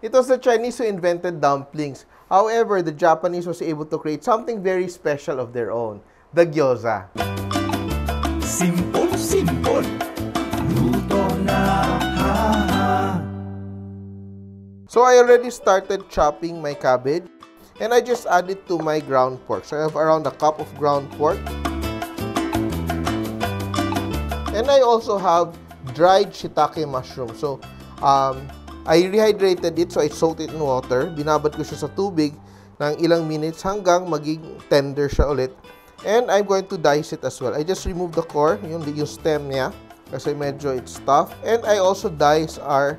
It was the Chinese who invented dumplings. However, the Japanese was able to create something very special of their own, the gyoza. Simpol, simpol, luto na, ha, ha. So I already started chopping my cabbage, and I just added to my ground pork. So I have around a cup of ground pork. And I also have dried shiitake mushroom. So, I rehydrated it, so I soaked it in water. Binabad ko siya sa tubig ng ilang minutes hanggang maging tender siya ulit. And I'm going to dice it as well. I just remove the core, yung stem niya, kasi medyo it's tough. And I also dice our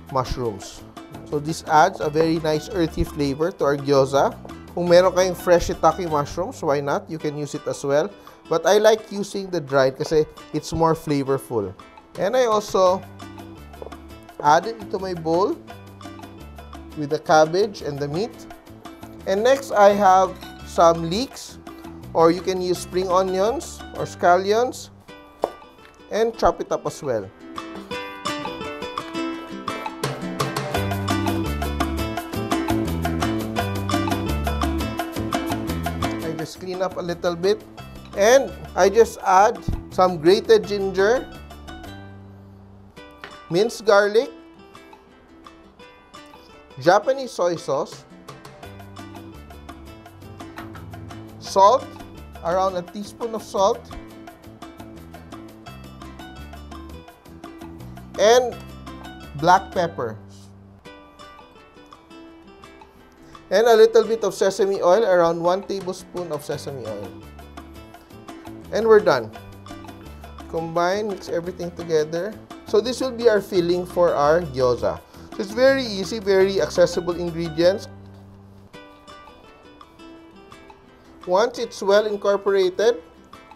mushrooms. So this adds a very nice earthy flavor to our gyoza. Kung meron kayong fresh shiitake mushrooms, why not? You can use it as well. But I like using the dried kasi it's more flavorful. And I also add it into my bowl with the cabbage and the meat. And next, I have some leeks, or you can use spring onions or scallions, and chop it up as well. I just clean up a little bit, and I just add some grated ginger, minced garlic, Japanese soy sauce, salt, around a teaspoon of salt, and black pepper, and a little bit of sesame oil, around 1 tablespoon of sesame oil. And we're done. Combine, mix everything together. So this will be our filling for our gyoza. So it's very easy, very accessible ingredients. Once it's well incorporated,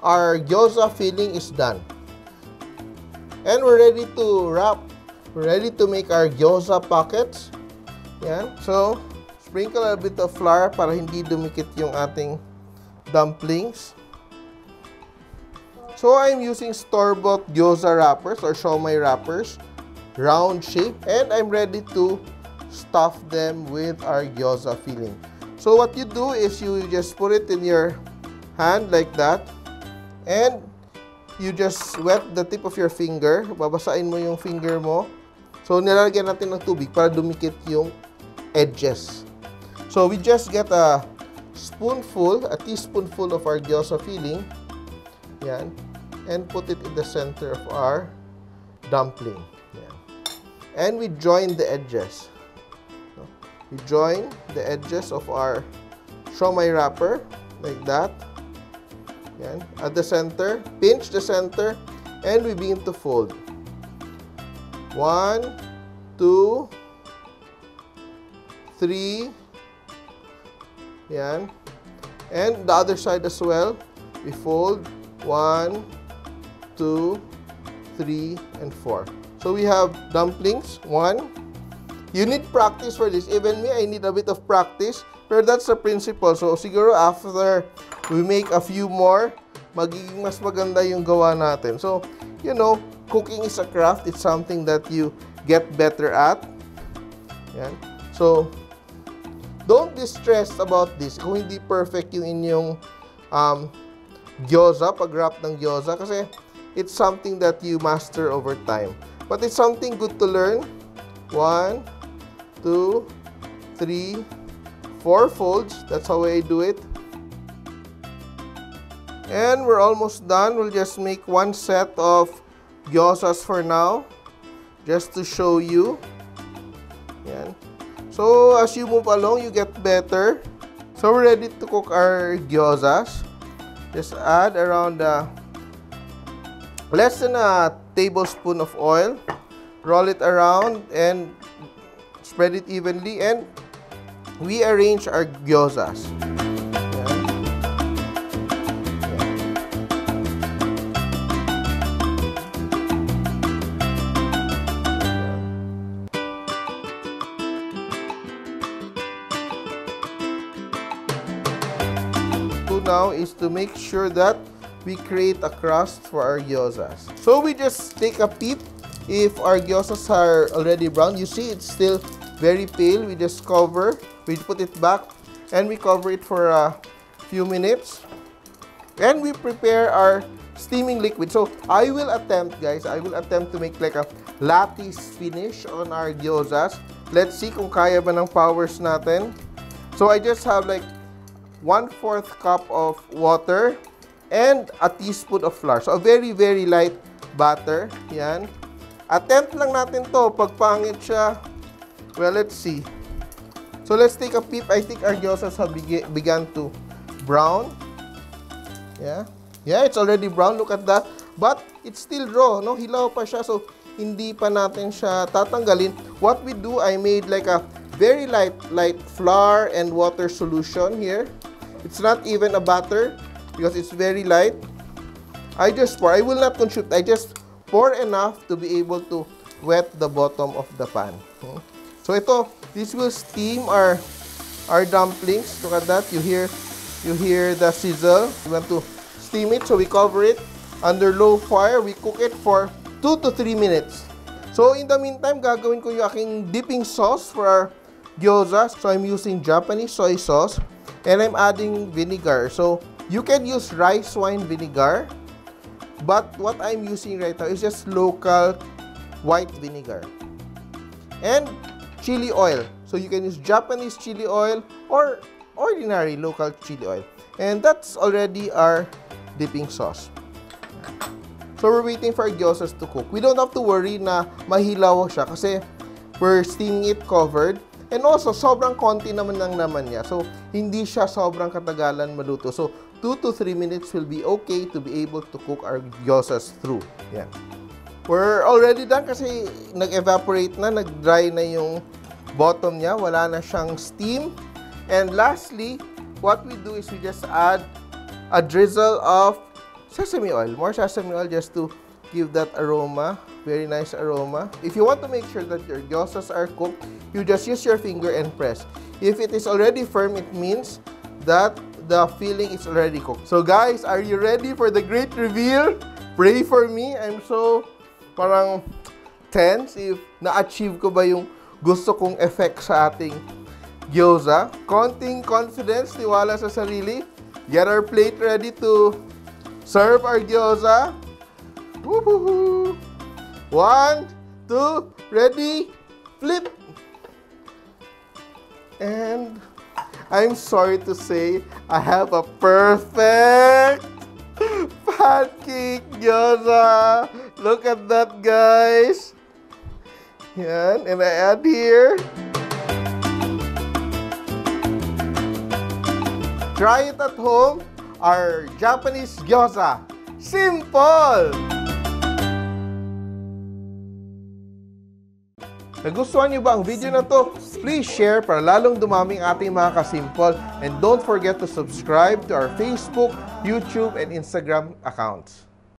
our gyoza filling is done. And we're ready to wrap. We're ready to make our gyoza pockets. Yan. So, sprinkle a bit of flour para hindi dumikit yung ating dumplings. So, I'm using store-bought gyoza wrappers or siomai wrappers, round shape, and I'm ready to stuff them with our gyoza filling. So, what you do is you just put it in your hand like that, and you just wet the tip of your finger. Babasain mo yung finger mo. So, nilalagyan natin ng tubig para dumikit yung edges. So, we just get a teaspoonful of our gyoza filling. Yan. And put it in the center of our dumpling. Yan. And we join the edges. We join the edges of our siomai wrapper like that. Yan. At the center, pinch the center, and we begin to fold. 1, 2, 3. Yan. And the other side as well. We fold 1, 2, 3, and 4. So we have dumplings. 1. You need practice for this. Even me, I need a bit of practice. Pero that's the principle. So siguro after we make a few more, magiging mas maganda yung gawa natin. So, you know, cooking is a craft. It's something that you get better at. Yan. So, don't be stressed about this kung hindi perfect yung inyong gyoza, pag-wrap ng gyoza, kasi it's something that you master over time. But it's something good to learn. 1, 2, 3, 4 folds. That's how I do it. And we're almost done. We'll just make one set of gyozas for now, just to show you. Yan. So, as you move along, you get better. So, we're ready to cook our gyozas. Just add around less than a tablespoon of oil. Roll it around and spread it evenly. And we arrange our gyozas. Now is to make sure that we create a crust for our gyozas. So we just take a peep if our gyozas are already brown. You see it's still very pale, we just cover, we put it back, and we cover it for a few minutes. And we prepare our steaming liquid. So, I will attempt, guys, to make like a lattice finish on our gyozas. Let's see kung kaya ba ng powers natin. So, I just have like 1/4 cup of water and a teaspoon of flour. So, a very, very light batter. Yan. Attempt lang natin to. Pag pangit siya, well, let's see. So, let's take a peep. I think our gyozas have begun to brown. Yeah. Yeah, it's already brown. Look at that. But, it's still raw, no? Hilaw pa siya. So, hindi pa natin siya tatanggalin. What we do, I made like a very light flour and water solution here. It's not even a batter because it's very light. I just pour. I will not consume. I just pour enough to be able to wet the bottom of the pan. So, this will steam our dumplings. Look at that. You hear the sizzle. We want to steam it, so we cover it under low fire. We cook it for 2 to 3 minutes. So, in the meantime, gagawin ko yung aking dipping sauce for our gyoza. So, I'm using Japanese soy sauce and I'm adding vinegar. So, you can use rice wine vinegar, but what I'm using right now is just local white vinegar. And chili oil. So, you can use Japanese chili oil or ordinary local chili oil. And that's already our dipping sauce. So, we're waiting for our gyozas to cook. We don't have to worry na mahilaw siya kasi we're steaming it covered. And also, sobrang konti naman niya. So, hindi siya sobrang katagalan maluto. So, 2 to 3 minutes will be okay to be able to cook our gyozas through. Yan. We're already done kasi nag-evaporate na, nag-dry na yung bottom niya. Wala na siyang steam. And lastly, what we do is we just add a drizzle of sesame oil. More sesame oil just to give that aroma. Very nice aroma. If you want to make sure that your gyozas are cooked, you just use your finger and press. If it is already firm, it means that the filling is already cooked. So guys, are you ready for the great reveal? Pray for me. I'm so parang tense if na-achieve ko ba yung gusto kong effect sa ating gyoza. Konting confidence, tiwala sa sarili. Get our plate ready to serve our gyoza. Woohoo! 1, 2, ready, flip! And I'm sorry to say, I have a perfect pancake gyoza. Look at that, guys. Yan, and I add here. Try it at home. Our Japanese gyoza. Simpol! Nagustuhan niyo ba ang video na to? Please share para lalong dumaming ating mga kasimpol. And don't forget to subscribe to our Facebook, YouTube, and Instagram accounts.